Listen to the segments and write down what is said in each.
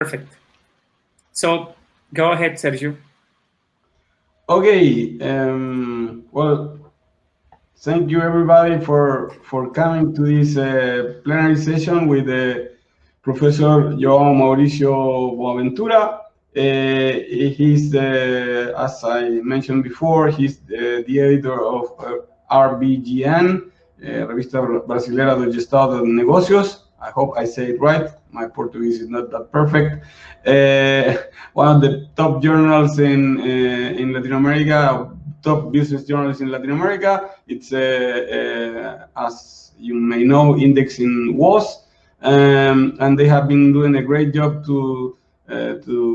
Perfect. So go ahead, Sergio. Okay. Well, thank you everybody for coming to this plenary session with Professor Joao Mauricio Boaventura. He's, as I mentioned before, he's the editor of RBGN, Revista Brasileira do Estado de Negocios. I hope I say it right. My Portuguese is not that perfect. One of the top journals in Latin America, top business journals in Latin America. It's, as you may know, indexed in WOS, and they have been doing a great job to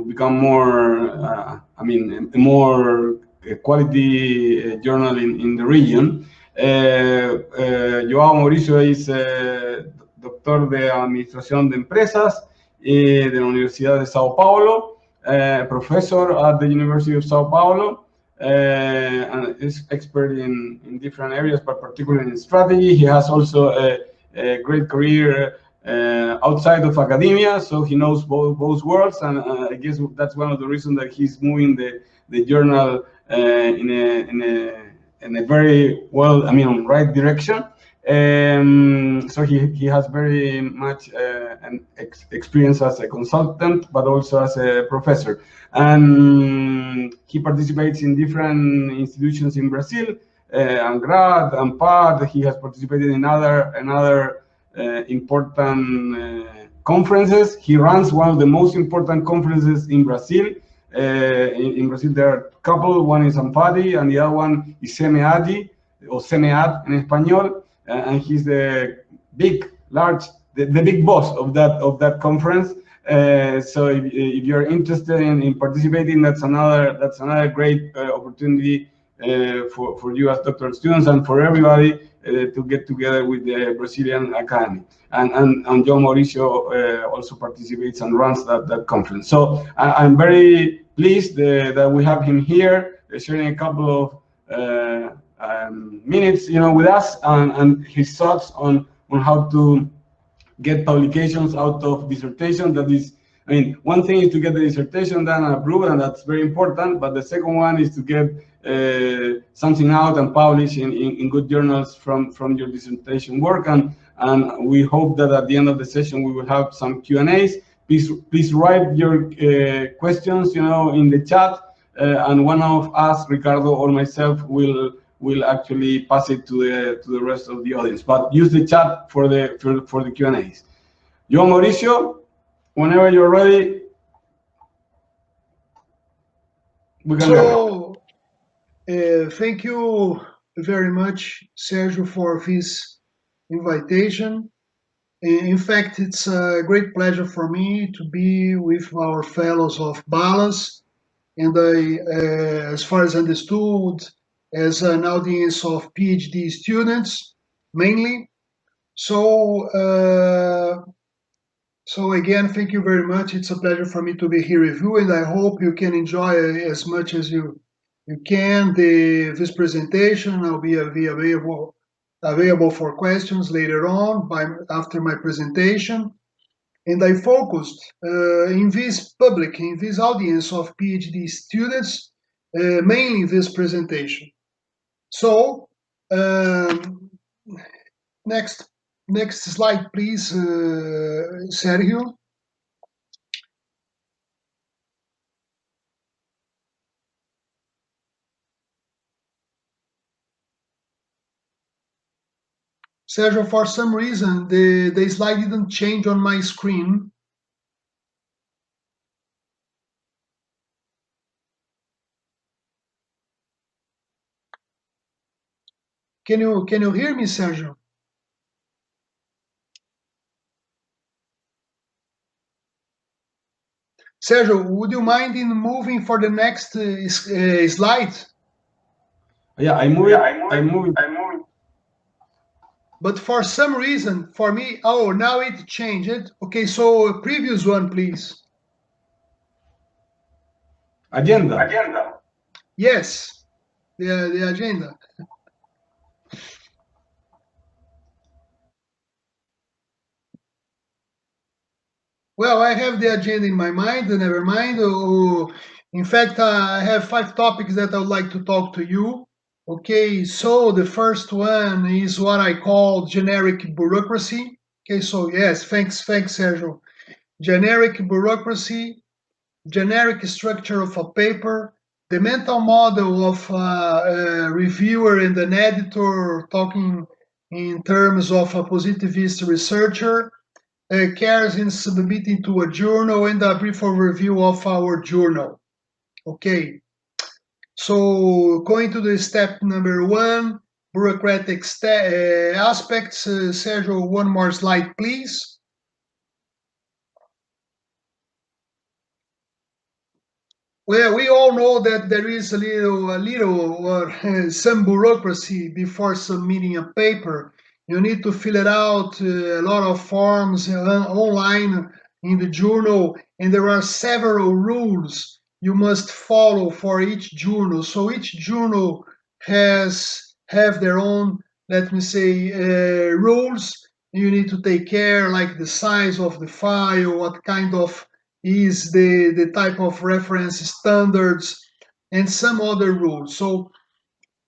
become more, a more quality journal in the region. Joao Mauricio is doctor de Administración de Empresas de la Universidad de Sao Paulo, professor at the University of Sao Paulo, and is expert in different areas, but particularly in strategy. He has also a great career outside of academia, so he knows both worlds, and I guess that's one of the reasons that he's moving the journal in a very well, right direction. So he has very much an experience as a consultant, but also as a professor. And he participates in different institutions in Brazil, ANGRAD, ANPAD. He has participated in other important conferences. He runs one of the most important conferences in Brazil. In Brazil, there are a couple. One is ANPADI, and the other one is CEMEADI, or CEMEAD in Espanol. And he's the big boss of that conference. So if you're interested in participating, that's another great opportunity for you as doctoral students and for everybody to get together with the Brazilian Academy. And Joao Mauricio also participates and runs that conference. So I'm very pleased that we have him here sharing a couple of minutes, with us, and his thoughts on how to get publications out of dissertation. That is, one thing is to get the dissertation done and approved, and that's very important. But the second one is to get something out and published in good journals from your dissertation work. And we hope that at the end of the session we will have some Q&As. Please write your questions, in the chat, and one of us, Ricardo or myself, will actually pass it to the rest of the audience. But use the chat for the Q&As. Joao Mauricio, whenever you're ready, we can go. Thank you very much, Sergio, for this invitation. In fact, it's a great pleasure for me to be with our fellows of BALAS, and as far as understood, as an audience of PhD students, mainly. So again, thank you very much. It's a pleasure for me to be here with you, and I hope you can enjoy as much as you can this presentation. I'll be available for questions later on after my presentation. And I focused in this audience of PhD students, mainly this presentation. So next slide, please, Sergio. Sergio, for some reason, the slide didn't change on my screen. Can you hear me, Sergio? Sergio, would you mind in moving for the next slide? Yeah, I'm moving. But for some reason, for me, now it changed. Okay, so previous one, please. Agenda. Yes, the agenda. Well, I have the agenda in my mind, never mind. In fact, I have 5 topics that I would like to talk to you. Okay, so the first one is what I call generic bureaucracy. Okay, so yes, thanks, Sergio. Generic bureaucracy, generic structure of a paper, the mental model of a reviewer and an editor talking in terms of a positivist researcher, cares in submitting to a journal, and a brief overview of our journal. Okay, so going to the step number 1, bureaucratic aspects. Sergio, one more slide, please. Well, we all know that there is a little or some bureaucracy before submitting a paper. You need to fill it out, a lot of forms online in the journal, and there are several rules you must follow for each journal. So each journal have their own, let me say, rules. You need to take care, like the size of the file, what kind of is the type of reference standards, and some other rules. So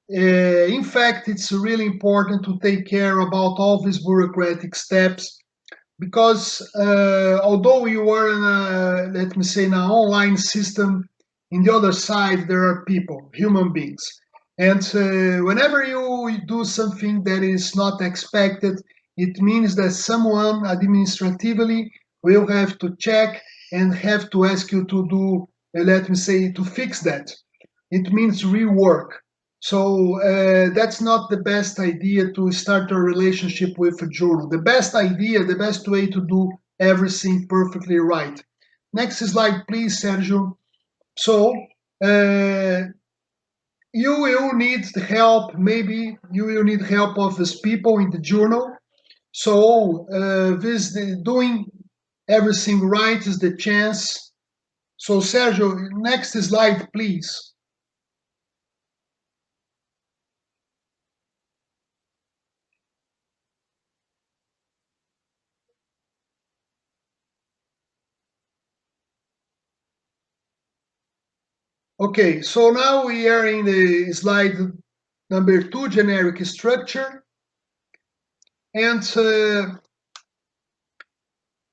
in fact, it's really important to take care about all these bureaucratic steps, because although you are in a, let me say, in an online system, in the other side there are people, human beings, and whenever you do something that is not expected, it means that someone administratively will have to check and have to ask you to do, let me say, to fix that. It means rework. So that's not the best idea to start a relationship with a journal. The best idea, the best way to do everything perfectly right. Next slide, please, Sergio. So you will need help. Maybe you will need help of these people in the journal. So doing everything right is the chance. So Sergio, next slide, please. Okay, so now we are in the slide number 2, generic structure. And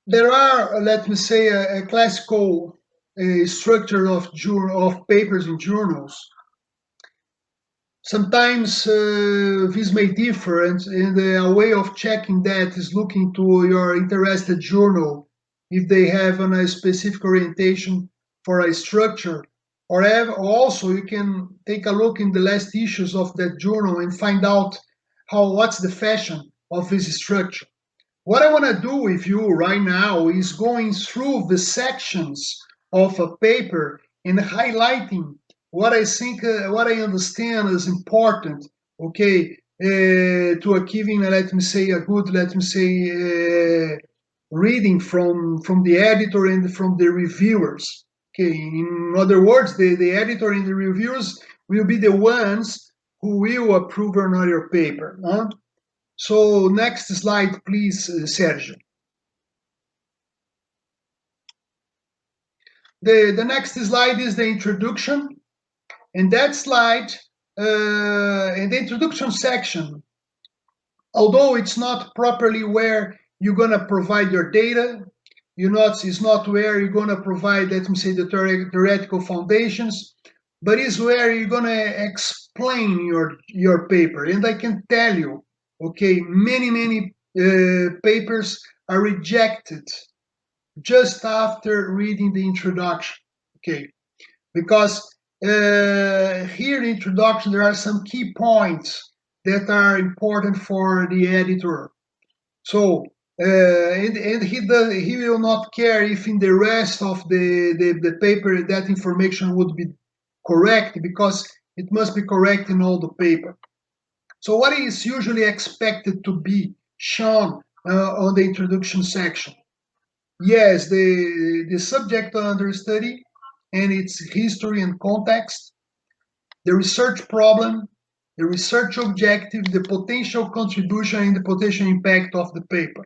there are, let me say, a classical structure of papers in journals. Sometimes this may differ, and a way of checking that is looking to your interested journal if they have a specific orientation for a structure. Or also you can take a look in the last issues of that journal and find out what's the fashion of this structure. What I want to do with you right now is going through the sections of a paper and highlighting what I think, what I understand is important, okay, to achieving, let me say, a good, let me say, reading from the editor and from the reviewers. Okay, in other words, the editor and the reviewers will be the ones who will approve or not your paper. Huh? So next slide, please, Sergio. The next slide is the introduction. And that slide, in the introduction section, although it's not properly where you're going to provide your data, it's not where you're going to provide, let me say, the theoretical foundations, but it's where you're going to explain your paper. And I can tell you, okay, many papers are rejected just after reading the introduction, okay, because here in the introduction there are some key points that are important for the editor. So and he will not care if in the rest of the paper that information would be correct, because it must be correct in all the paper. So what is usually expected to be shown on the introduction section? Yes, the subject under study and its history and context, the research problem, the research objective, the potential contribution, and the potential impact of the paper.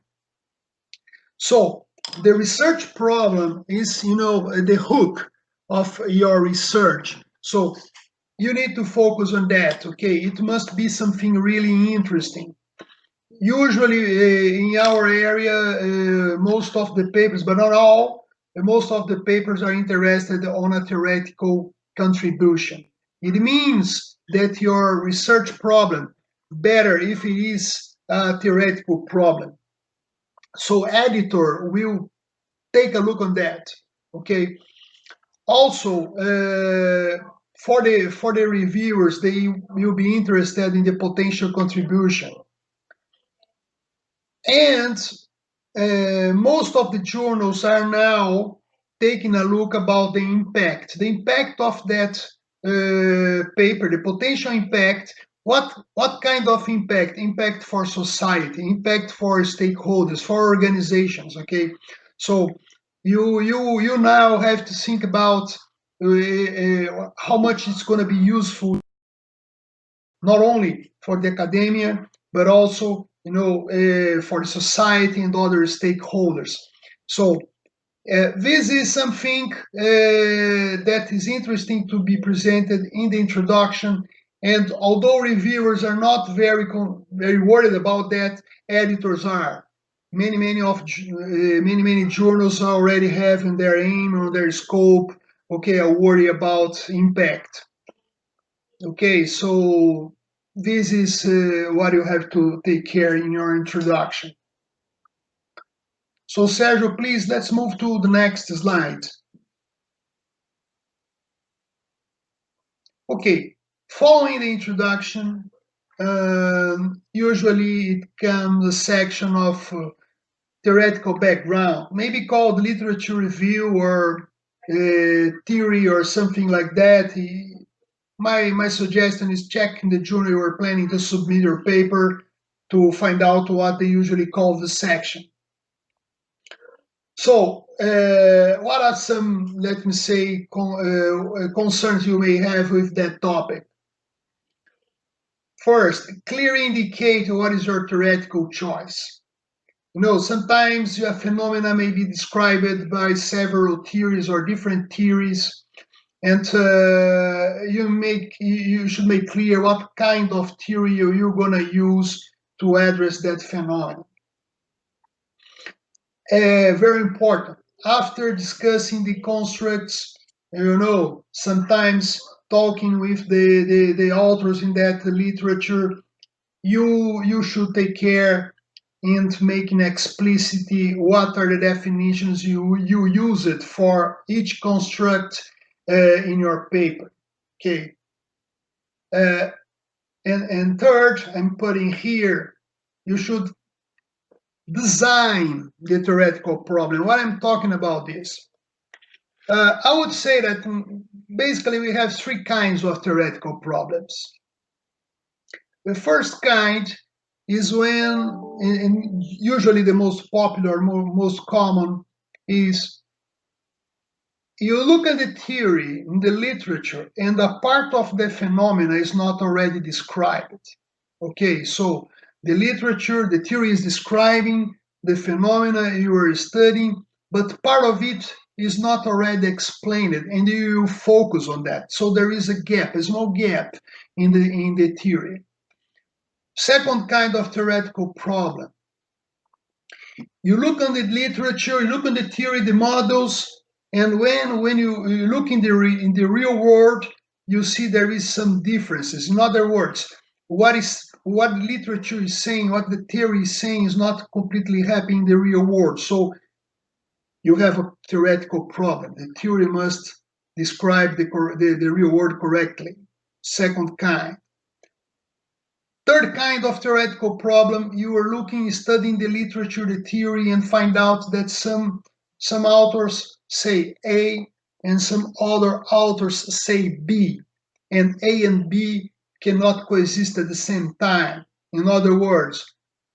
So the research problem is, the hook of your research. So you need to focus on that, okay? It must be something really interesting. Usually in our area, most of the papers, but not all, most of the papers are interested on a theoretical contribution. It means that your research problem better if it is a theoretical problem. So editor will take a look on that, okay? Also, for the reviewers, they will be interested in the potential contribution. And most of the journals are now taking a look about the impact of that paper, the potential impact. What kind of impact? Impact for society, impact for stakeholders, for organizations. Okay, so you now have to think about how much it's going to be useful, not only for the academia, but also for the society and other stakeholders. So this is something that is interesting to be presented in the introduction. And although reviewers are not very worried about that, editors are. Many journals already have in their aim or their scope, okay, a worry about impact. Okay, so this is what you have to take care in your introduction. So Sergio, please, let's move to the next slide. Okay, following the introduction, usually it comes a section of theoretical background, maybe called literature review or theory or something like that. My suggestion is check in the journal you are planning to submit your paper to find out what they usually call the section. So, what are some, let me say, concerns you may have with that topic? First, clearly indicate what is your theoretical choice. Sometimes a phenomena may be described by several theories or different theories, and you should make clear what kind of theory you're going to use to address that phenomenon. Very important. After discussing the constructs, sometimes talking with the authors in that literature, you should take care in making explicit what are the definitions you use it for each construct in your paper. Okay. And third, I'm putting here, you should design the theoretical problem. What I'm talking about is, I would say that basically we have three kinds of theoretical problems. The first kind is when, and usually the most popular, most common, is you look at the theory in the literature and a part of the phenomena is not already described. Okay, so the literature, the theory is describing the phenomena you are studying, but part of it is not already explained, and you focus on that. So there is a gap, a small gap in the theory. Second kind of theoretical problem. You look on the literature, you look on the theory, the models, and when you look in the real world, you see there is some differences. In other words, what literature is saying, what the theory is saying is not completely happening in the real world. So you have a theoretical problem. The theory must describe the real world correctly. Second kind. Third kind of theoretical problem, you are studying the literature, the theory, and find out that some authors say A and some other authors say B, and A and B cannot coexist at the same time. In other words,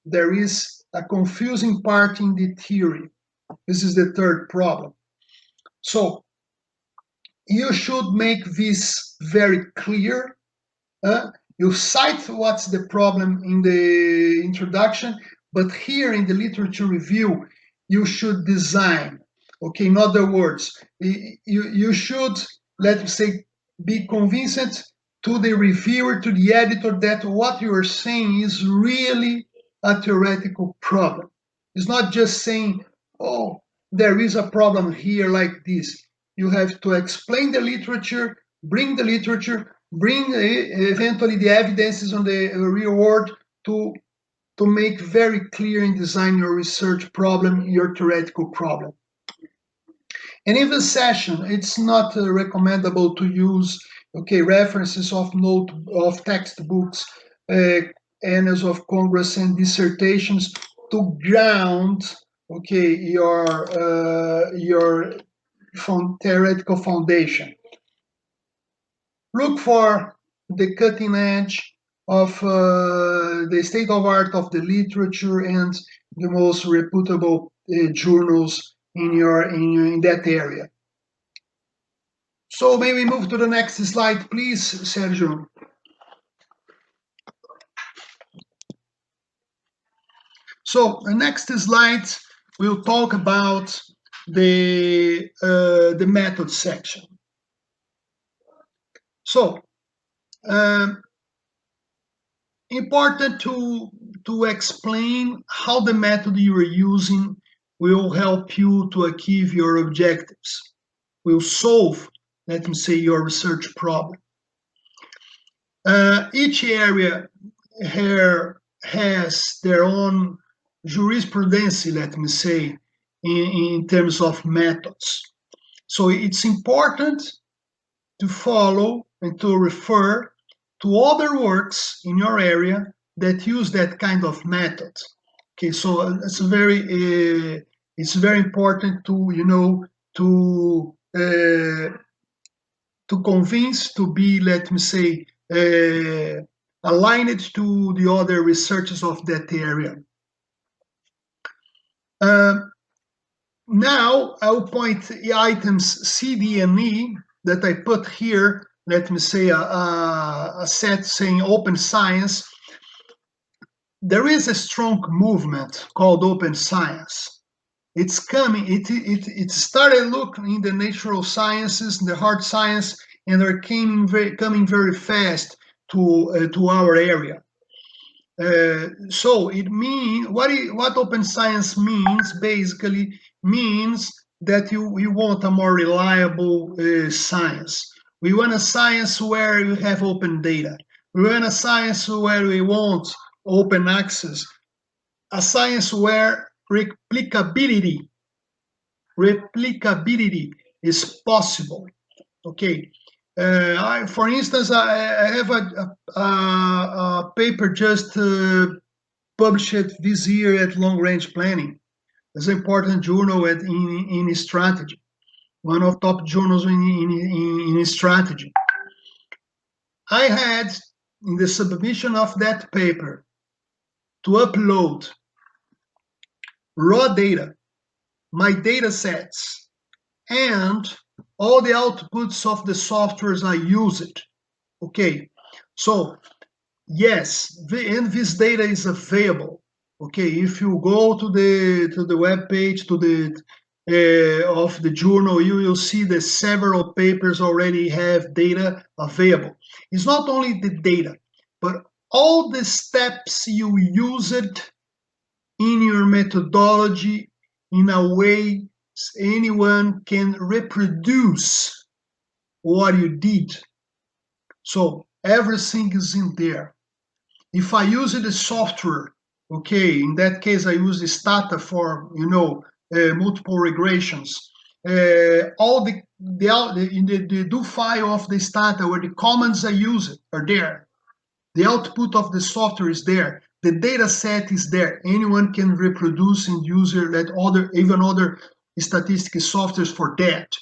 there is a confusing part in the theory. This is the third problem. So you should make this very clear. You cite what's the problem in the introduction, but here in the literature review, you should design. Okay, in other words, you should, let me say, be convinced to the reviewer, to the editor, that what you are saying is really a theoretical problem. It's not just saying, oh, there is a problem here like this. You have to explain the literature, bring eventually the evidences on the real world to make very clear and design your research problem, your theoretical problem. And in this session, it's not recommendable to use references of textbooks, annals of Congress, and dissertations to ground your theoretical foundation. Look for the cutting edge of the state of art of the literature and the most reputable journals in that area. So may we move to the next slide, please, Sergio? So the next slide will talk about the method section. So important to explain how the method you are using will help you to achieve your objectives, will solve, let me say, your research problem. Each area here has their own jurisprudence, let me say, in terms of methods. So it's important to follow and to refer to other works in your area that use that kind of method. Okay, so it's very important to to convince, to be, let me say, aligned to the other researchers of that area. Now I'll point items C, D, and E that I put here. Let me say a set saying open science. There is a strong movement called open science. It's coming. It started looking in the natural sciences, the hard science, and they're coming very fast to our area. So it means what open science means basically means that you want a more reliable science. We want a science where we have open data. We want a science where we want open access. A science where replicability is possible. Okay. For instance, I have a paper just published this year at Long Range Planning. It's an important journal in strategy, one of top journals in strategy. I had, in the submission of that paper, to upload raw data, my data sets, and all the outputs of the softwares I used. Okay, so yes, and this data is available. Okay, if you go to the web page of the journal, you will see that several papers already have data available. It's not only the data, but all the steps you used in your methodology in a way anyone can reproduce what you did. So everything is in there. If I use the software, okay, in that case I use the Stata for multiple regressions. All the do file of the Stata where the commands I use are there. The output of the software is there. The data set is there. Anyone can reproduce and use even other statistical softwares for that.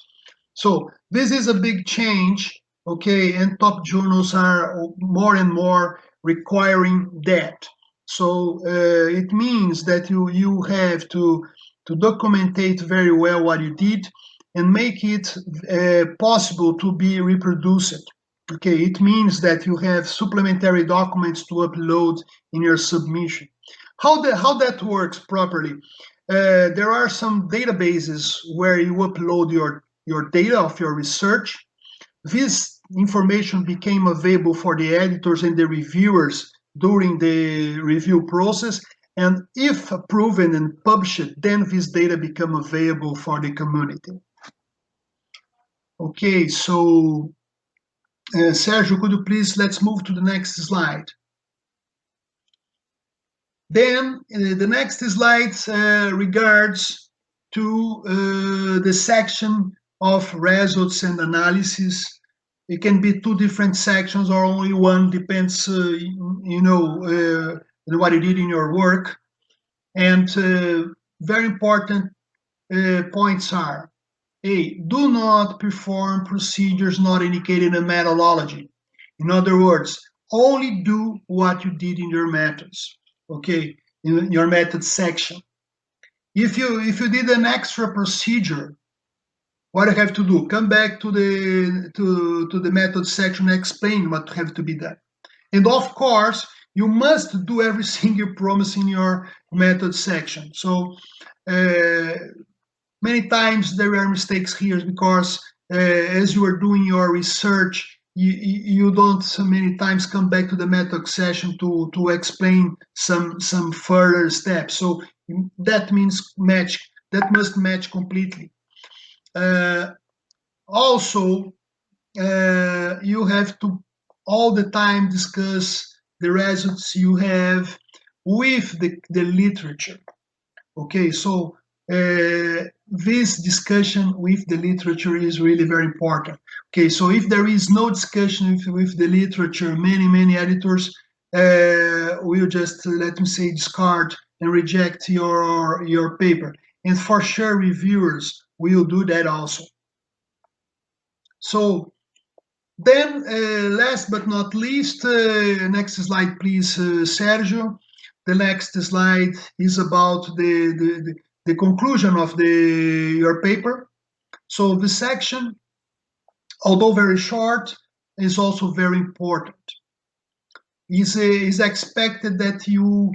So this is a big change, okay, and top journals are more and more requiring that. So it means that you have to documentate very well what you did and make it possible to be reproduced. Okay, it means that you have supplementary documents to upload in your submission. How that works properly? there are some databases where you upload your data of your research. This information became available for the editors and the reviewers during the review process, and if approved and published, then this data become available for the community. Okay, so Sergio, could you please, let's move to the next slide. Then the next slide regards to the section of results and analysis. It can be two different sections or only one, depends, on what you did in your work. And very important points are: A, do not perform procedures not indicated in a methodology. In other words, only do what you did in your methods, okay, in your method section. If you did an extra procedure, what you have to do? Come back to the method section, explain what have to be done. And of course, you must do everything you promise in your method section. So many times there are mistakes here because as you are doing your research, you don't so many times come back to the method section to explain some further steps. So that means that must match completely. Also, you have to all the time discuss the results you have with the literature. Okay, so this discussion with the literature is really very important. Okay, so if there is no discussion with the literature, many editors will just, let me say, discard and reject your paper. And for sure, reviewers will do that also. So then, last but not least, next slide, please, Sergio. The next slide is about the conclusion of your paper. So the section, although very short, is also very important. It's expected that you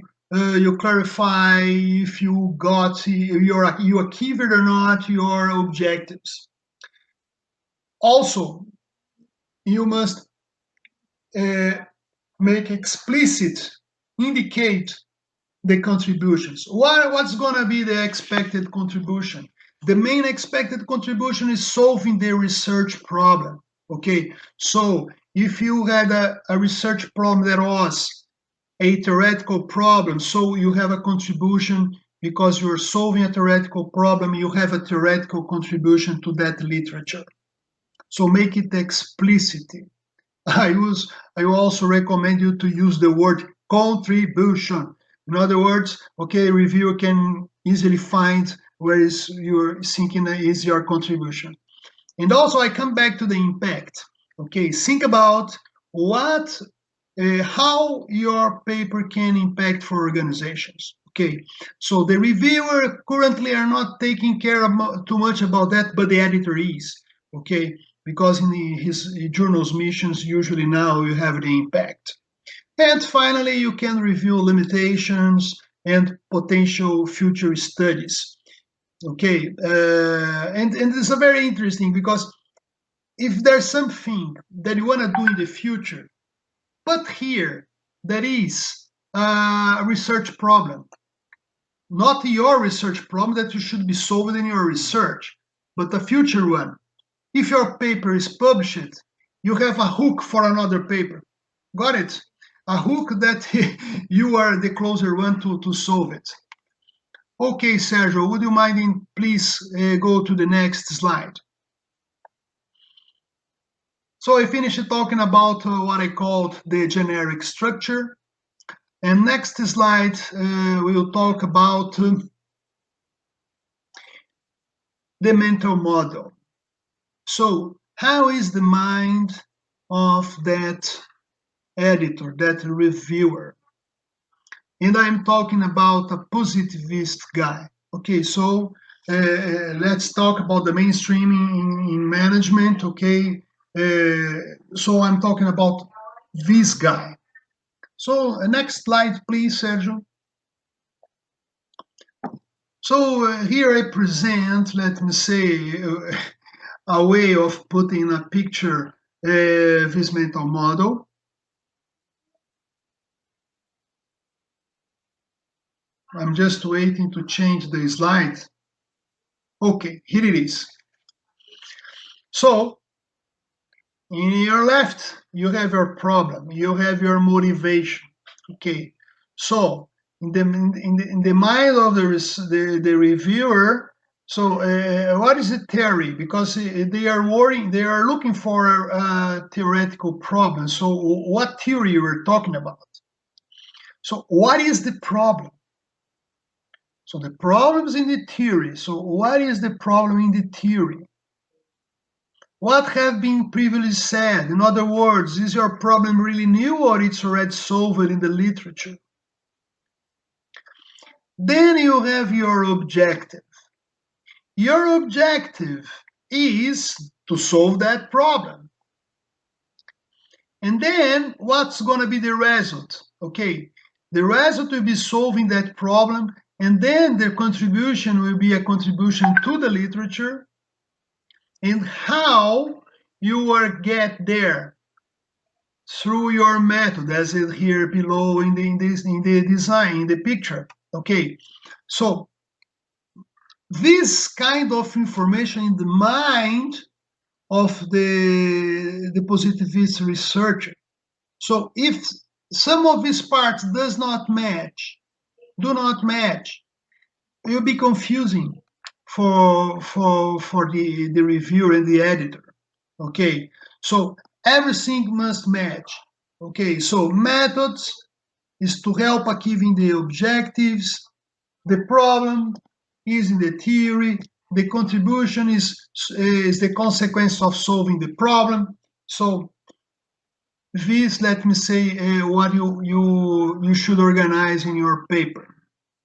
clarify if you achieved or not your objectives. Also, you must make explicit, indicate the contributions. What's going to be the expected contribution? The main expected contribution is solving the research problem. Okay, so if you had a research problem that was a theoretical problem, so you have a contribution because you're solving a theoretical problem, you have a theoretical contribution to that literature. So make it explicit. I also recommend you to use the word contribution. In other words, okay, reviewer can easily find where you're thinking is your contribution. And also I come back to the impact. Okay, think about how your paper can impact for organizations. Okay, so the reviewer currently are not taking care of too much about that, but the editor is. Okay, because in his journal's missions, usually now you have the impact. And finally, you can review limitations and potential future studies. Okay, and it's a very interesting because if there's something that you want to do in the future, but here there is a research problem, not your research problem that you should be solved in your research, but a future one. If your paper is published, you have a hook for another paper. Got it? A hook that you are the closer one to solve it. Okay, Sergio, would you mind please go to the next slide? So I finished talking about what I called the generic structure. And next slide, we'll talk about the mental model. So how is the mind of that editor, that reviewer? And I'm talking about a positivist guy. Okay, so let's talk about the mainstreaming in management, okay? So I'm talking about this guy. So next slide, please, Sergio. So here I present, let me say, a way of putting a picture this mental model. I'm just waiting to change the slide. Okay, here it is. So in your left, you have your problem, you have your motivation. Okay, so in the mind of the reviewer, so what is the theory? Because they are looking for a theoretical problem. So what theory we're talking about? So what is the problem? So the problem is in the theory. So what is the problem in the theory? What have been previously said? In other words, is your problem really new or it's already solved in the literature? Then you have your objective. Your objective is to solve that problem. And then what's going to be the result? Okay, the result will be solving that problem, and then the contribution will be a contribution to the literature, and how you will get there through your method, as it here below in the design, in the picture. Okay, so this kind of information in the mind of the positivist researcher. So if some of these parts do not match, it will be confusing for the reviewer and the editor. Okay, so everything must match. Okay, so methods is to help achieving the objectives. The problem is in the theory. The contribution is the consequence of solving the problem. So this, let me say, what you should organize in your paper.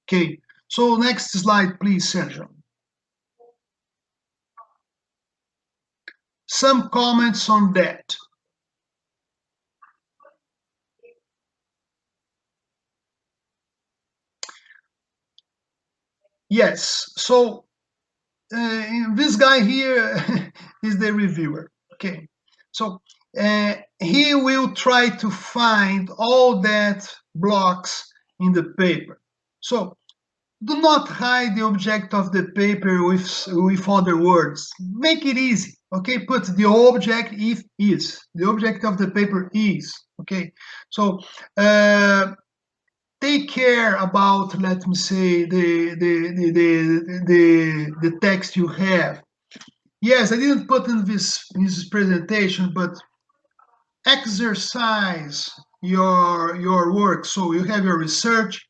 Okay, so next slide, please, Sergio. Some comments on that. Yes, so this guy here is the reviewer. Okay, so he will try to find all that blocks in the paper. So do not hide the object of the paper with other words. Make it easy. Okay, put the object if is. The object of the paper is. Okay, so take care about, let me say, the text you have. Yes, I didn't put in this presentation, but exercise your work. So you have your research.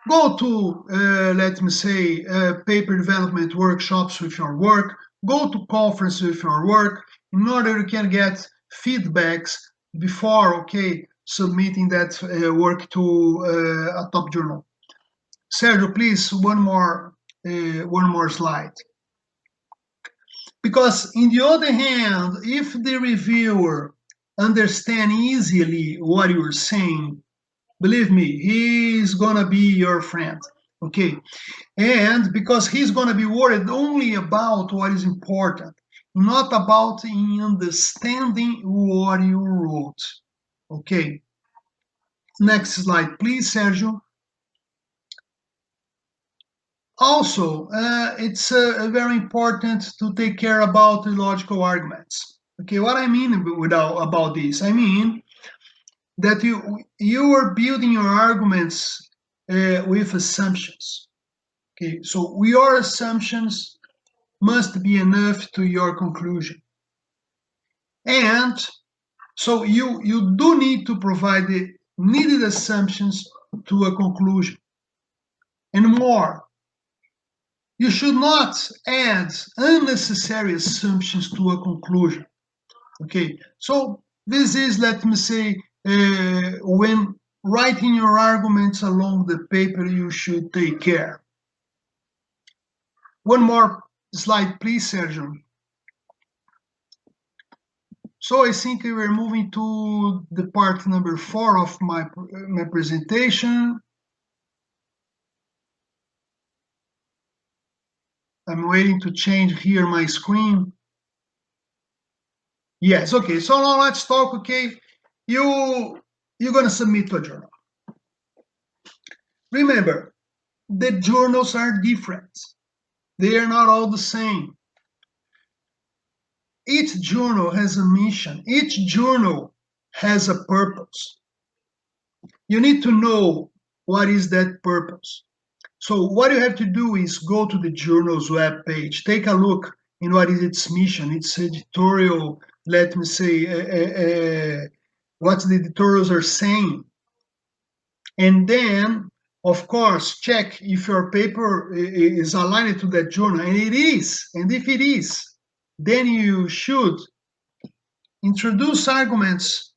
Go to, let me say, paper development workshops with your work. Go to conferences with your work in order you can get feedbacks before, okay, submitting that work to a top journal. Sergio, please, one more slide. Because in the other hand, if the reviewer understands easily what you're saying, believe me, he's gonna be your friend, okay? And because he's gonna be worried only about what is important, not about understanding what you wrote, okay? Next slide, please, Sergio. Also, it's very important to take care about the logical arguments. Okay, what I mean about this? I mean that you are building your arguments with assumptions. Okay, so your assumptions must be enough to your conclusion. And so you do need to provide the needed assumptions to a conclusion. And more, you should not add unnecessary assumptions to a conclusion. Okay, so this is, let me say, when writing your arguments along the paper, you should take care. One more slide, please, Sergio. So I think we're moving to the part number 4 of my presentation. I'm waiting to change here my screen. Yes, okay, so now let's talk, okay? You're gonna submit to a journal. Remember, the journals are different. They are not all the same. Each journal has a mission. Each journal has a purpose. You need to know what is that purpose. So what you have to do is go to the journal's web page, take a look in what is its mission, its editorial, let me say, what the editorials are saying. And then, of course, check if your paper is aligned to that journal, and it is. And if it is, then you should introduce arguments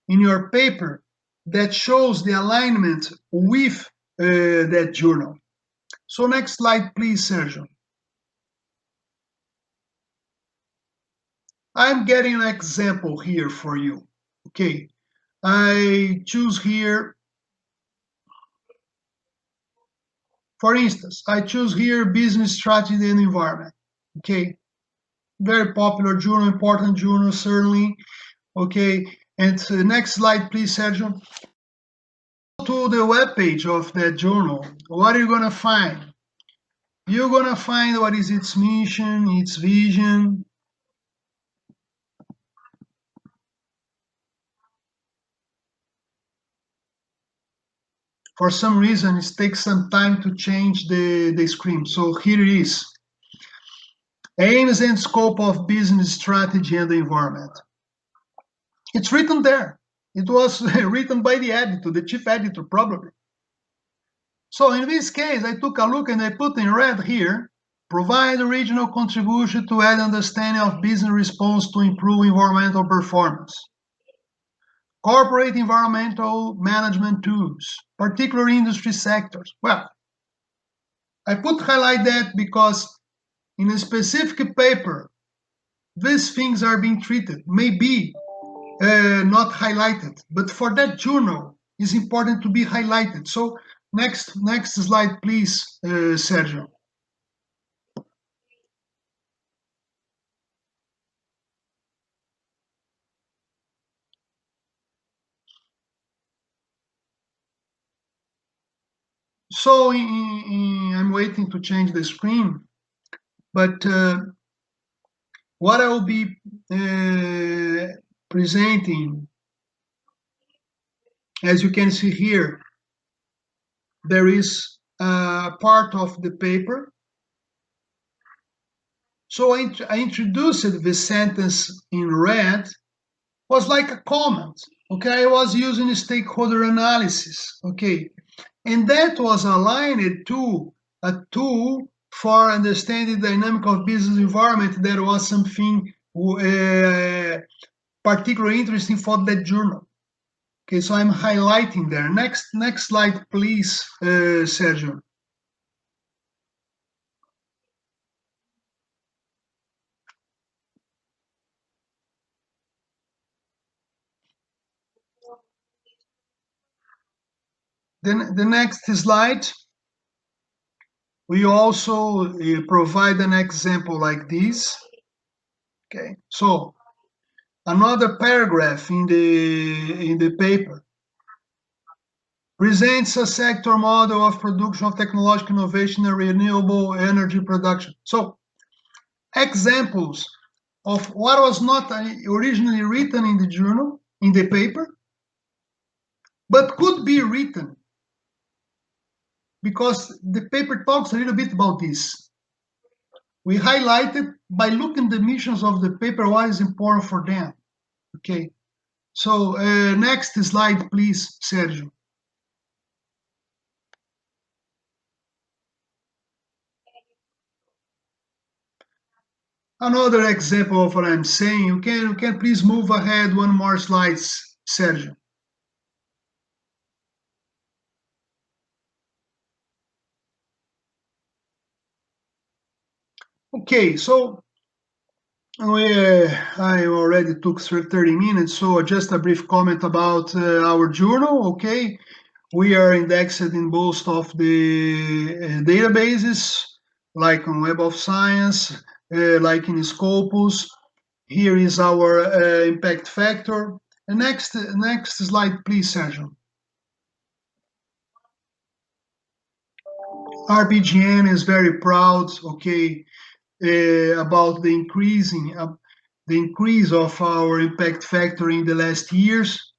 in your paper that shows the alignment with that journal. So next slide, please, Sergio. I'm getting an example here for you. Okay, I choose here, for instance, I choose here business strategy and environment. Okay, very popular journal, important journal, certainly. Okay, and next slide, please, Sergio. To the web page of that journal, what are you gonna find? You're gonna find what is its mission, its vision. For some reason, it takes some time to change the screen. So here it is. Aims and scope of business strategy and the environment. It's written there. It was written by the editor, the chief editor, probably. So in this case, I took a look and I put in red here, provide original contribution to add understanding of business response to improve environmental performance. Corporate environmental management tools, particular industry sectors. Well, I put highlight that because in a specific paper, these things are being treated, maybe not highlighted, but for that journal, it's important to be highlighted. So next slide, please, Sergio. So I'm waiting to change the screen, but what I will be presenting, as you can see here, there is a part of the paper. So I introduced the sentence in red, was like a comment, okay? I was using stakeholder analysis, okay? And that was aligned to a tool for understanding the dynamic of business environment. That was something particularly interesting for that journal. Okay, so I'm highlighting there. Next slide, please, Sergio. Then the next slide, we also provide an example like this. Okay, so another paragraph in the paper presents a sector model of production of technological innovation and renewable energy production. So examples of what was not originally written in the journal, in the paper, but could be written because the paper talks a little bit about this. We highlighted by looking the missions of the paper, what is important for them. Okay, so next slide, please, Sergio. Another example of what I'm saying, you can please move ahead one more slides, Sergio. Okay, so I already took 30 minutes, so just a brief comment about our journal, okay? We are indexed in most of the databases like on Web of Science, like in Scopus. Here is our impact factor. And next slide, please, Sergio. RBGN is very proud, okay, about the increase of our impact factor in the last years.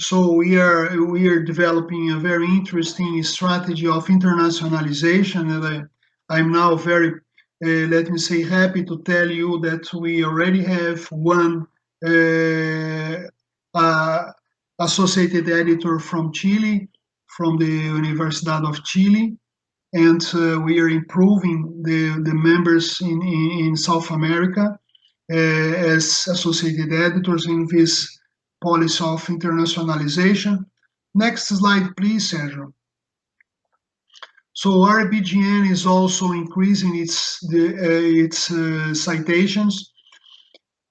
So we are developing a very interesting strategy of internationalization, and I'm now very, let me say, happy to tell you that we already have one associated editor from Chile, from the Universidad of Chile, and we are improving the members in South America as associated editors in this policy of internationalization. Next slide, please, Sergio. So RBGN is also increasing its citations.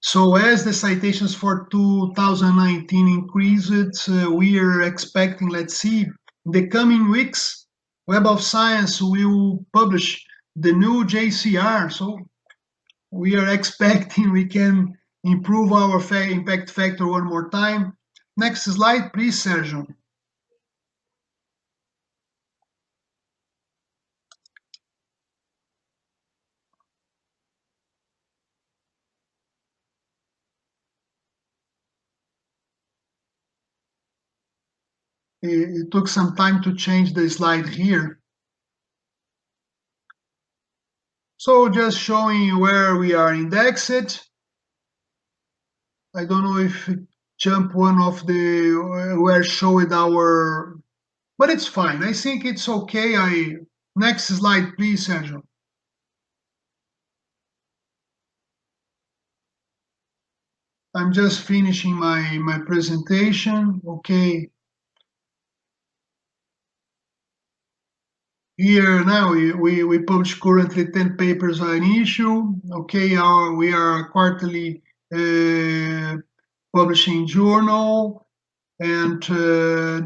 So as the citations for 2019 increased, we are expecting, let's see, in the coming weeks, Web of Science will publish the new JCR. So we are expecting we can improve our impact factor one more time. Next slide, please, Sergio. It took some time to change the slide here. So just showing you where we are indexed. I don't know if it jumped one of the where showed our, but it's fine. I think it's okay. Next slide, please, Sergio. I'm just finishing my presentation. Okay. Here now we publish currently 10 papers on issue. Okay, we are quarterly publishing journal, and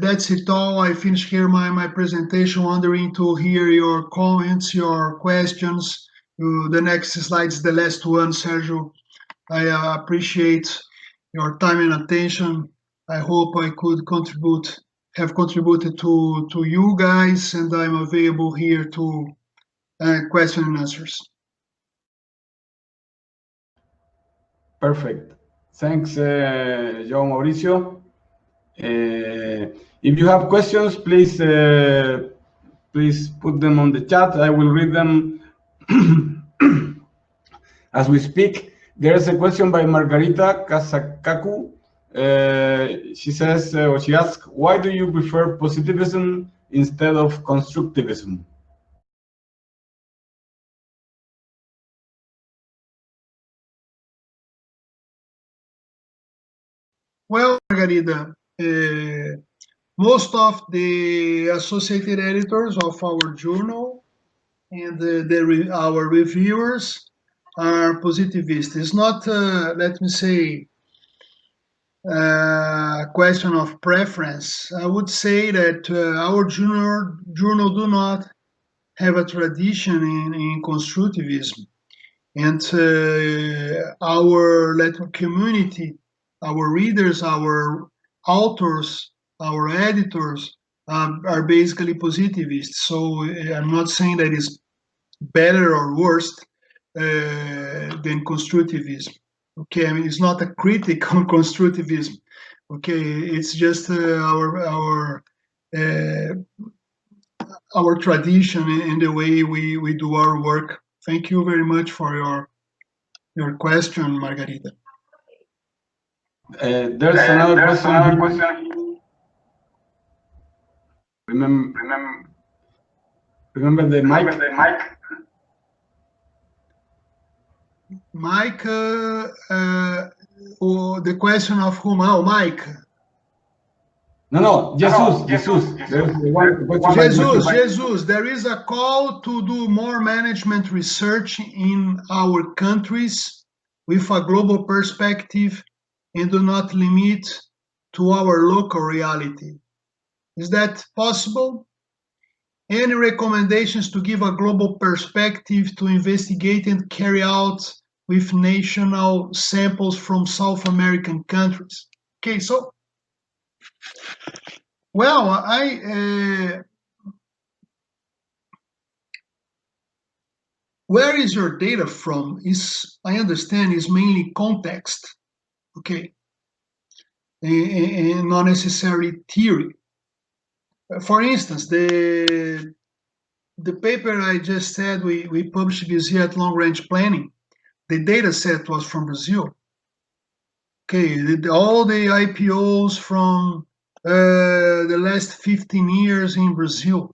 that's it all. I finish here my presentation, wondering to hear your comments, your questions. The next slide is the last one, Sergio. I appreciate your time and attention. I hope I could have contributed to you guys, and I'm available here to question and answers. Perfect. Thanks, Joao Mauricio. If you have questions, please put them on the chat. I will read them as we speak. There's a question by Margarita Kasakaku. She says, or she asks, why do you prefer positivism instead of constructivism? Well, Margarita, most of the associated editors of our journal and our reviewers are positivist. It's not, let me say, a question of preference. I would say that our journal do not have a tradition in constructivism, and our community, our readers, our authors, our editors are basically positivists. So I'm not saying that it's better or worse than constructivism. Okay, I mean, it's not a critic on constructivism. Okay, it's just our tradition and the way we do our work. Thank you very much for your question, Margarita. There's another question. Remember the mic? Mike, the question of whom? Oh, Mike. No, Jesus. Jesus, there is a call to do more management research in our countries with a global perspective and do not limit to our local reality. Is that possible? Any recommendations to give a global perspective to investigate and carry out with national samples from South American countries? Okay, so, well, where is your data from? I understand is mainly context, okay, and not necessarily theory. For instance, the paper I just said we published this year at Long Range Planning, the data set was from Brazil. Okay, all the IPOs from the last 15 years in Brazil,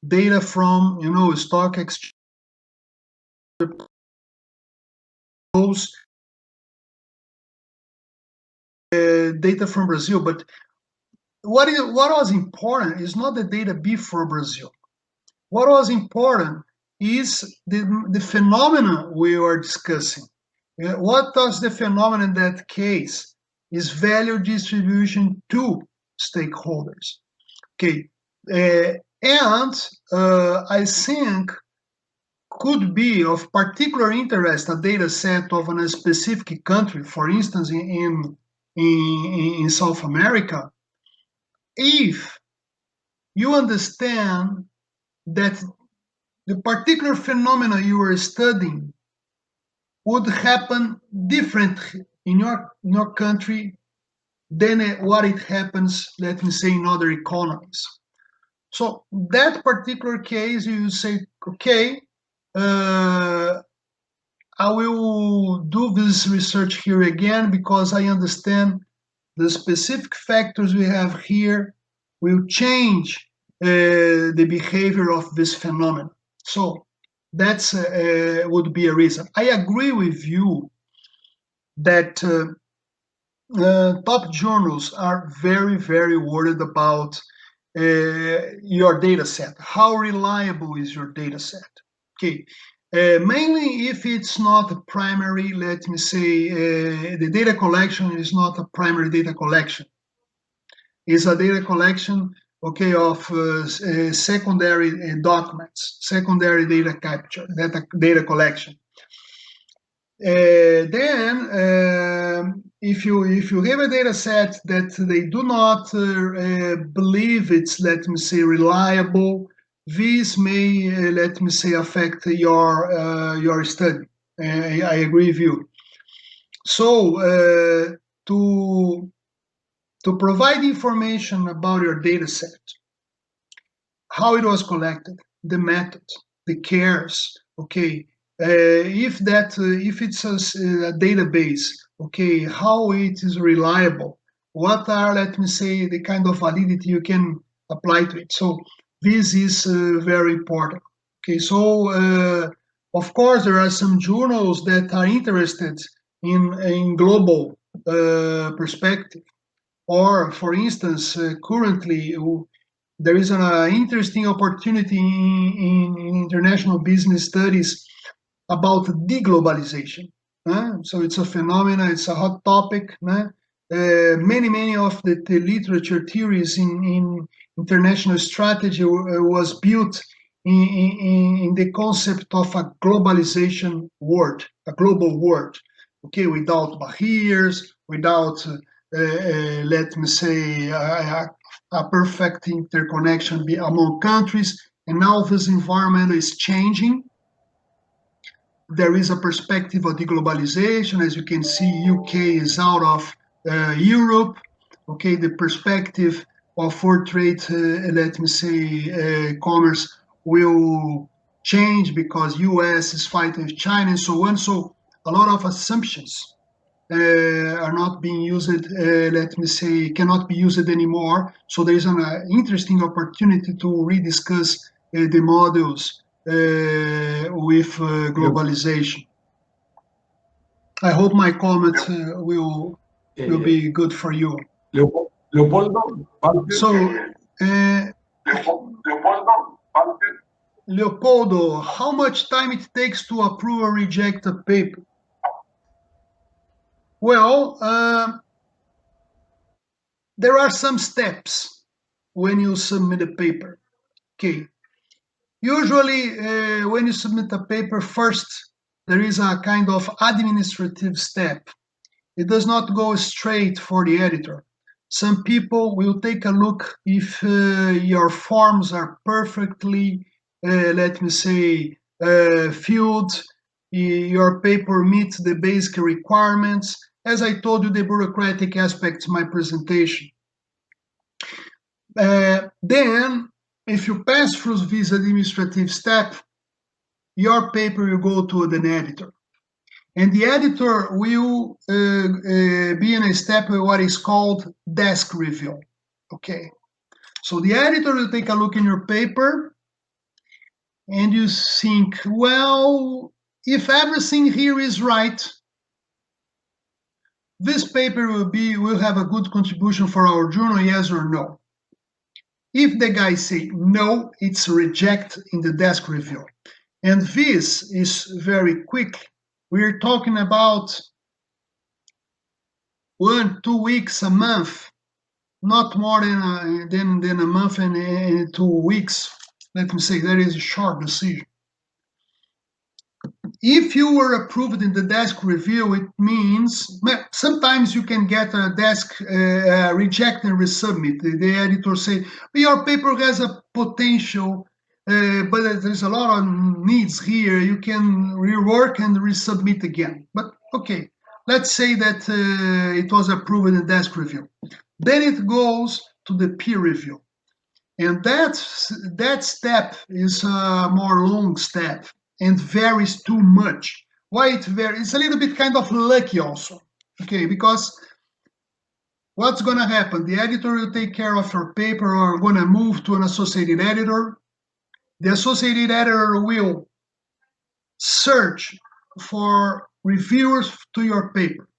data from, stock exchange, data from Brazil. But what was important is not the data before Brazil. What was important is the phenomenon we were discussing. What was the phenomenon in that case? Is value distribution to stakeholders. Okay, and I think could be of particular interest a data set of a specific country, for instance, in South America, if you understand that the particular phenomena you are studying would happen different in your country than what it happens, let me say, in other economies. So that particular case, you say, okay, I will do this research here again because I understand the specific factors we have here will change the behavior of this phenomenon. So that's would be a reason. I agree with you that top journals are very, very worried about your data set. How reliable is your data set? Okay, mainly if it's not a primary, let me say, the data collection is not a primary data collection. It's a data collection, okay, of secondary documents, secondary data capture, data collection. Then, if you have a data set that they do not believe it's, let me say, reliable, this may, let me say, affect your study. I agree with you. So, to provide information about your data set, how it was collected, the method, the cares, okay, if it's a database, okay, how it is reliable, what are, let me say, the kind of validity you can apply to it. So this is very important. Okay, so of course there are some journals that are interested in global perspective, or for instance, currently there is an interesting opportunity in international business studies about deglobalization. So it's a phenomenon, it's a hot topic. Many of the literature theories in international strategy was built in the concept of a globalization world, a global world, okay, without barriers, without, let me say, a perfect interconnection among countries. And now this environment is changing. There is a perspective of deglobalization. As you can see, UK is out of Europe. Okay, the perspective of world trade, let me say, commerce will change because US is fighting with China and so on. So a lot of assumptions are not being used, let me say, cannot be used anymore. So there is an interesting opportunity to rediscuss the models with globalization. I hope my comment will be good for you. Leopoldo, so, Leopoldo, how much time it takes to approve or reject a paper? Well, there are some steps when you submit a paper. Okay, Usually, when you submit a paper first, there is a kind of administrative step. It does not go straight for the editor. Some people will take a look if your forms are perfectly, let me say, filled, your paper meets the basic requirements. As I told you, the bureaucratic aspects of my presentation. Then, if you pass through this administrative step, your paper will go to an editor. And the editor will be in a step of what is called desk review. Okay, so the editor will take a look in your paper and you think, well, if everything here is right, this paper will have a good contribution for our journal, yes or no. If the guy say no, it's reject in the desk review. And this is very quick. We're talking about 1, 2 weeks, a month, not more than a month and 2 weeks. Let me say that is a short decision. If you were approved in the desk review, it means sometimes you can get a desk reject and resubmit. The editor say, your paper has a potential, but there's a lot of needs here. You can rework and resubmit again. But okay, let's say that it was approved in the desk review. Then it goes to the peer review. And that step is a more long step and varies too much. Why it varies? It's a little bit kind of lucky also, okay? Because what's going to happen? The editor will take care of your paper or going to move to an associated editor. The associated editor will search for reviewers to your paper.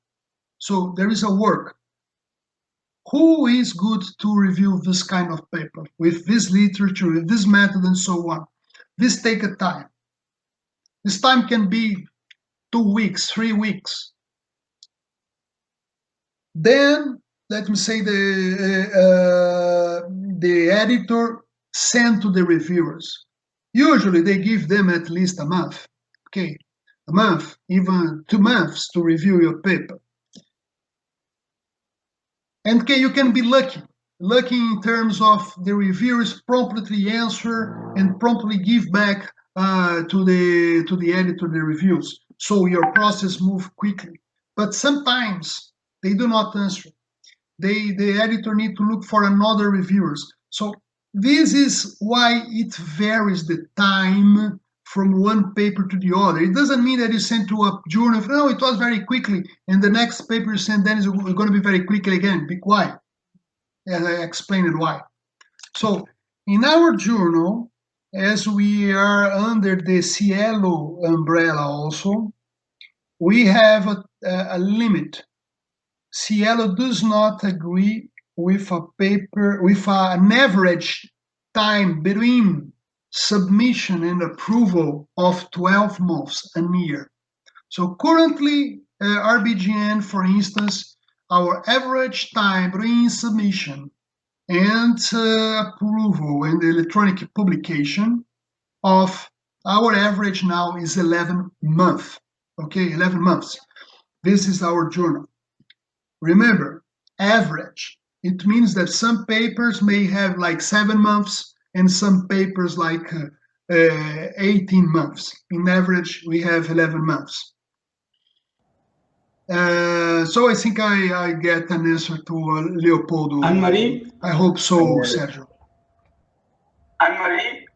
So there is a work. Who is good to review this kind of paper with this literature, with this method, and so on? This takes a time. This time can be 2 weeks, 3 weeks. Then, let me say the editor sent to the reviewers. Usually they give them at least a month, okay? A month, even 2 months to review your paper. And okay, you can be lucky in terms of the reviewers promptly answer and promptly give back to the editor the reviews. So your process moves quickly. But sometimes they do not answer. The editor need to look for another reviewers. So this is why it varies the time from one paper to the other. It doesn't mean that you send to a journal, no, it was very quickly, and the next paper you send then is going to be very quickly again. Be quiet. And I explained why. So in our journal, as we are under the Cielo umbrella also, we have a limit. Cielo does not agree with a paper, with an average time between submission and approval of 12 months, a year. So currently, RBGN, for instance, our average time between submission and approval and electronic publication of our average now is 11 months. Okay, 11 months. This is our journal. Remember, average. It means that some papers may have like 7 months and some papers like 18 months. In average, we have 11 months. So I think I get an answer to Leopoldo. Anne-Marie? I hope so, Sergio. Anne-Marie?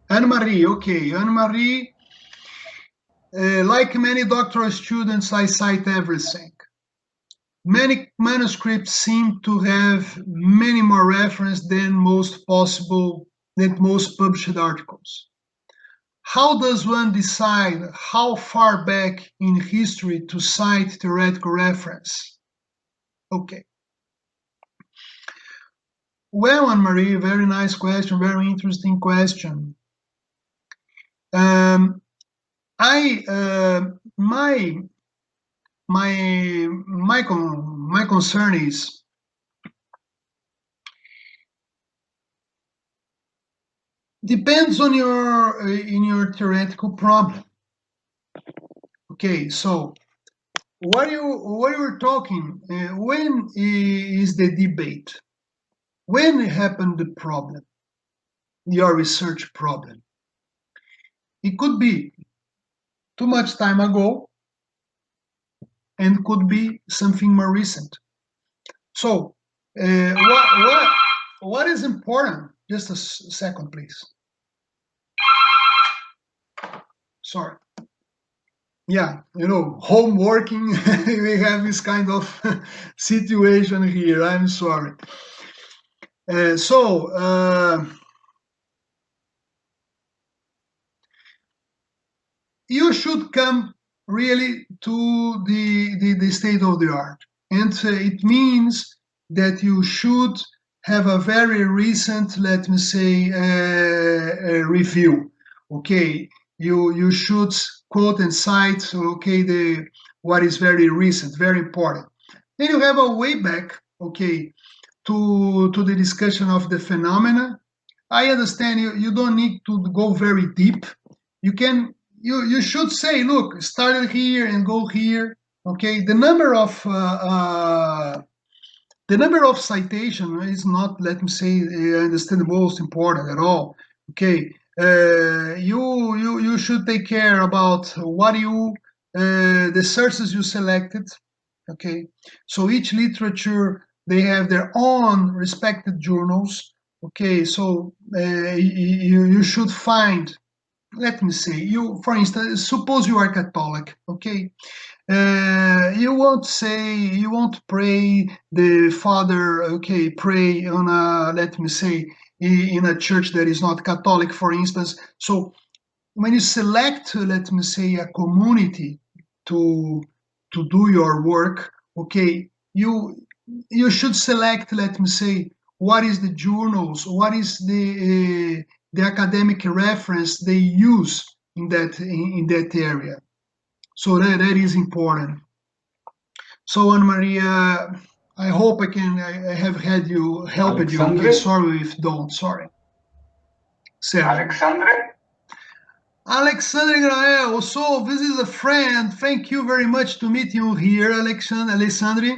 Anne-Marie, okay. Anne-Marie, like many doctoral students, I cite everything. Many manuscripts seem to have many more references than most published articles. How does one decide how far back in history to cite theoretical reference? Okay. Well, Anne-Marie, very nice question, very interesting question. My concern is Depends on your in your theoretical problem. Okay, so what you're talking, when is the debate? When happened the problem, your research problem? It could be too much time ago, and could be something more recent. So, what is important? Just a second, please. Sorry. Yeah, home working, we have this kind of situation here. I'm sorry. You should come really to the state of the art. And it means that you should have a very recent, let me say, review. Okay, you should quote and cite, okay, what is very recent, very important. Then you have a way back, okay, to the discussion of the phenomena. I understand you don't need to go very deep. You should say, look, started here and go here. Okay, the number of citation is not, let me say, I understand, the most important at all. Okay, you should take care about what the sources you selected. Okay, so each literature, they have their own respected journals. Okay, so you should find, let me say, for instance, suppose you are Catholic. Okay, you won't pray the Father, okay, pray on a, let me say, in a church that is not Catholic, for instance. So when you select, let me say, a community to do your work, okay, you should select, let me say, what is the journals, what is the academic reference they use in that area. So that is important. So Ana Maria, I hope I have had you helped you. Okay, sorry if don't. Sorry. Alexandre Grael, so this is a friend. Thank you very much to meet you here, Alexandre.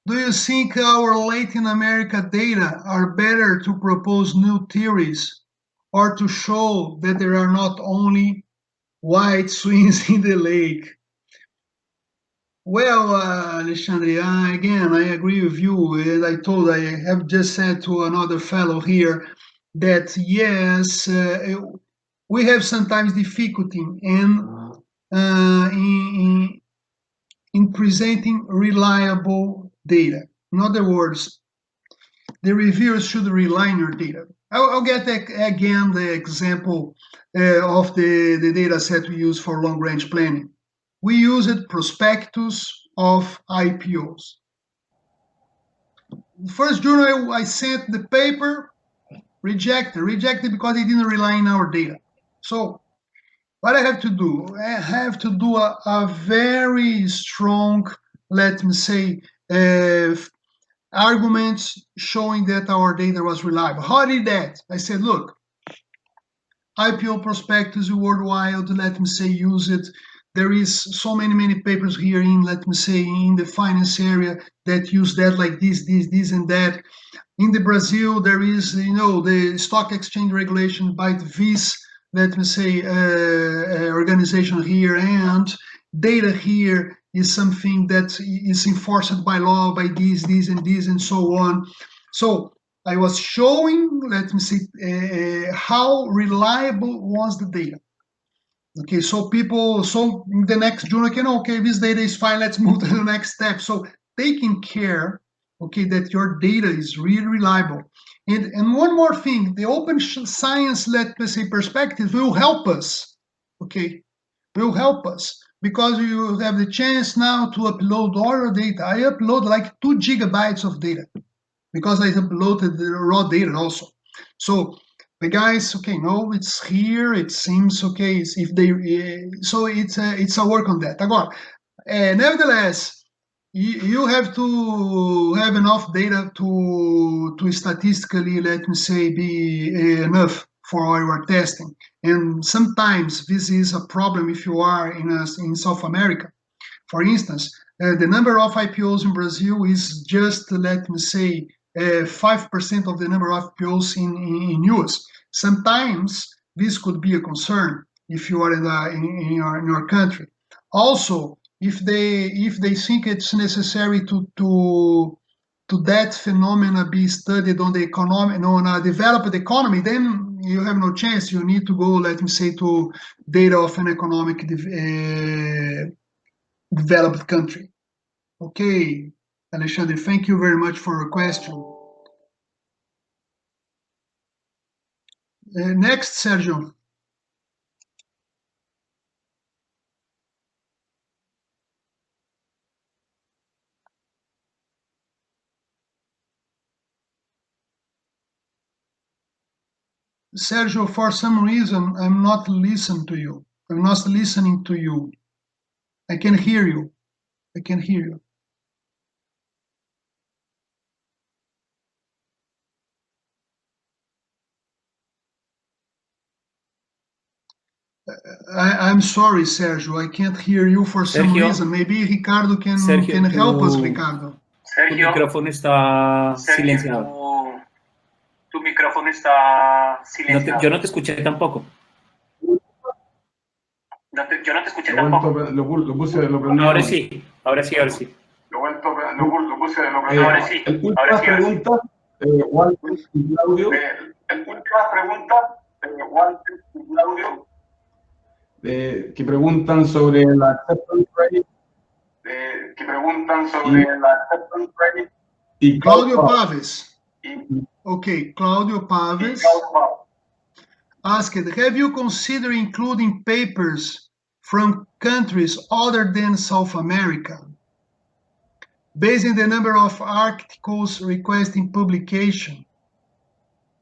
Do you think our Latin America data are better to propose new theories or to show that there are not only white swings in the lake? Well, Alexandre, again, I agree with you. And I have just said to another fellow here that yes, we have sometimes difficulty in presenting reliable data. In other words, the reviewers should rely on your data. I'll get again the example of the data set we use for long-range planning. We used prospectus of IPOs. The first journal I sent the paper, rejected because it didn't rely on our data. So what I have to do? I have to do a very strong, let me say, arguments showing that our data was reliable. How did that? I said, look, IPO prospectus worldwide, let me say, use it. There is so many papers here in, let me say, in the finance area that use that like this, and that. In the Brazil, there is, the stock exchange regulation by this, let me say, organization here, and data here is something that is enforced by law, by this, and so on. So I was showing, let me see, how reliable was the data. Okay, so in the next journal can, okay, this data is fine, let's move to the next step. So taking care, okay, that your data is really reliable. And one more thing, the open science, let me say, perspective will help us, okay, will help us, because you have the chance now to upload all your data. I upload like 2 gigabytes of data because I uploaded the raw data also. So the guys, okay, no, it's here. It seems okay. So it's a work on that. Agora, nevertheless, you have to have enough data to statistically, let me say, be enough for your testing. And sometimes this is a problem if you are in South America. For instance, the number of IPOs in Brazil is just, let me say, 5% of the number of IPOs in US. Sometimes this could be a concern if you are in your country. Also, if they think it's necessary to that phenomena be studied on the economy, on a developed economy, then you have no chance. You need to go, let me say, to data of an economic developed country. Okay, Alexandre, thank you very much for your question. Next, Sergio. Sergio, for some reason, I'm not listening to you. I'm not listening to you. I can hear you. I can hear you. I'm sorry, Sergio. I can't hear you for some Sergio. reason. Maybe Ricardo can Sergio, help us, Ricardo. Tu micrófono está silenciado. Tu micrófono está silenciado. Yo no te escuché tampoco. Yo no te escuché tampoco. Lo prendí. Ahora sí, ahora sí, ahora sí. Lo puse, Ahora sí, ahora sí. Pregunta, Walter y Claudio. Últimas preguntas, Walter y Claudio. Que preguntan sobre la acceptance rate. Y Claudio Paves. Okay, Claudio Paves asked, have you considered including papers from countries other than South America? Based on the number of articles requesting publication,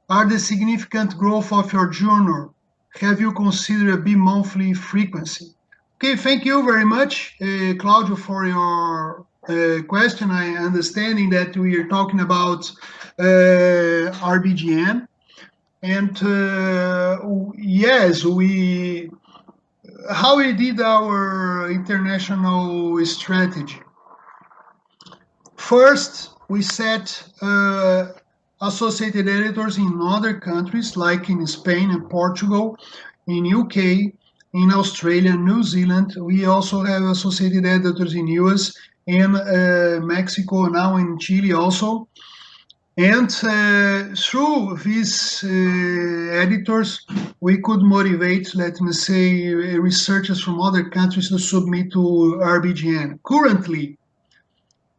are the significant growth of your journal? Have you considered a bi-monthly frequency? Okay, thank you very much, Claudio, for your question. I understanding that we are talking about RBGN, and yes, how we did our international strategy. First, we set associated editors in other countries, like in Spain and Portugal, in UK, in Australia, New Zealand. We also have associated editors in US and Mexico, now in Chile also. And through these editors, we could motivate, let me say, researchers from other countries to submit to RBGN. Currently,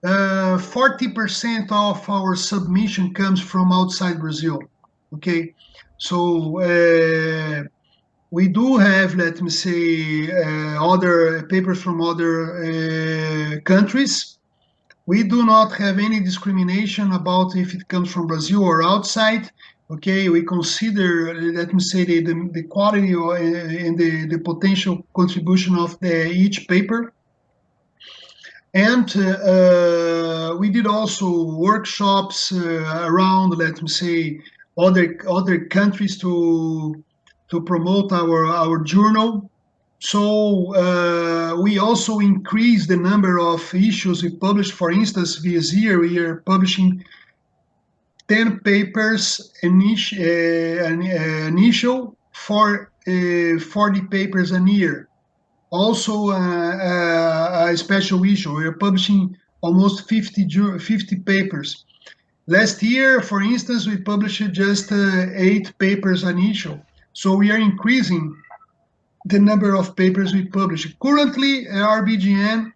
40% of our submission comes from outside Brazil. Okay, so we do have, let me say, other papers from other countries. We do not have any discrimination about if it comes from Brazil or outside. Okay, we consider, let me say, the quality and the potential contribution of each paper. And we did also workshops around, let me say, other countries to promote our journal. So we also increased the number of issues we published. For instance, this year we are publishing 10 papers initial for 40 papers a year. Also a special issue. We are publishing almost 50 papers. Last year, for instance, we published just 8 papers an issue. So we are increasing the number of papers we publish. Currently, at RBGN,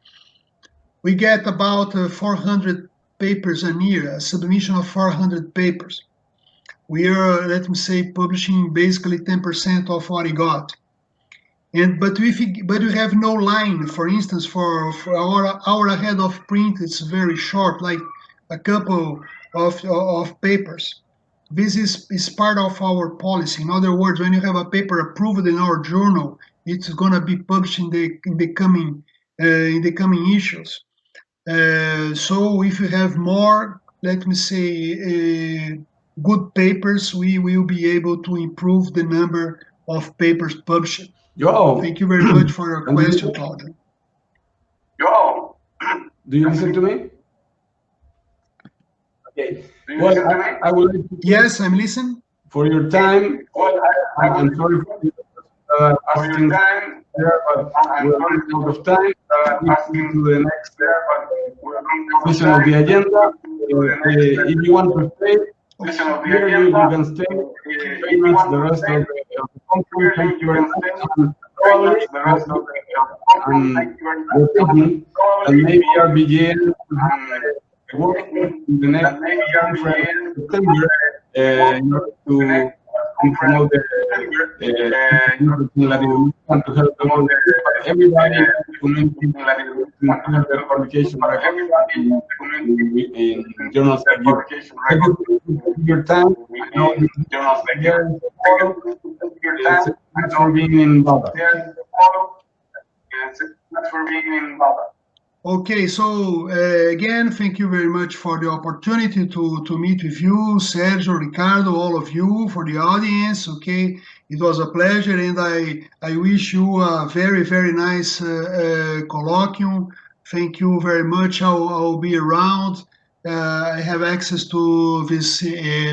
we get about 400 papers a year, a submission of 400 papers. We are, let me say, publishing basically 10% of what we got. But we have no line. For instance, for our hour ahead of print, it's very short, like a couple of papers. This is part of our policy. In other words, when you have a paper approved in our journal, it's going to be published in the coming issues. So if you have more, let me say, good papers, we will be able to improve the number of papers published. Joao, Thank you very much for your question, Claudio. Joao, do you listen to me? Okay. Well, I would like to Yes, I'm listening. for your time. well, I'm sorry for asking time, there, but we're running out of time. Asking to the next session of the agenda. If you want to stay here, you can stay. Pretty much the rest of the conference. Thank you very much. And probably we're thinking that maybe RBGN work in the next conference in September in order to promote the Latin and to help promote everybody in the community to have their publication in journals like you. Thank you for your time. I know thanks for being in BALAS. Okay, so again, thank you very much for the opportunity to meet with you, Sergio, Ricardo, all of you, for the audience. Okay, it was a pleasure, and I wish you a very, very nice colloquium. Thank you very much. I'll be around. I have access to this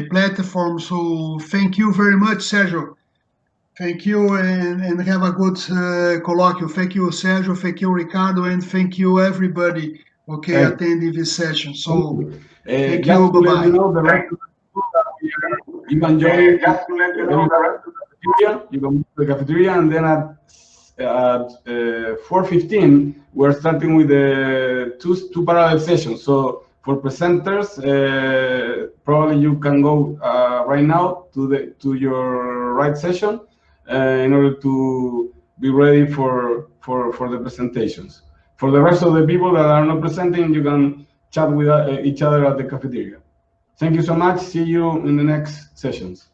platform, so thank you very much, Sergio. Thank you, and have a good colloquium. Thank you, Sergio. Thank you, Ricardo, and thank you, everybody. Okay, attending this session. So, thank you. Bye-bye. You can join you can go to the cafeteria, and then at 4:15 we're starting with the two parallel sessions. So for presenters, probably you can go right now to your right session in order to be ready for the presentations. For the rest of the people that are not presenting, you can chat with each other at the cafeteria. Thank you so much. See you in the next sessions.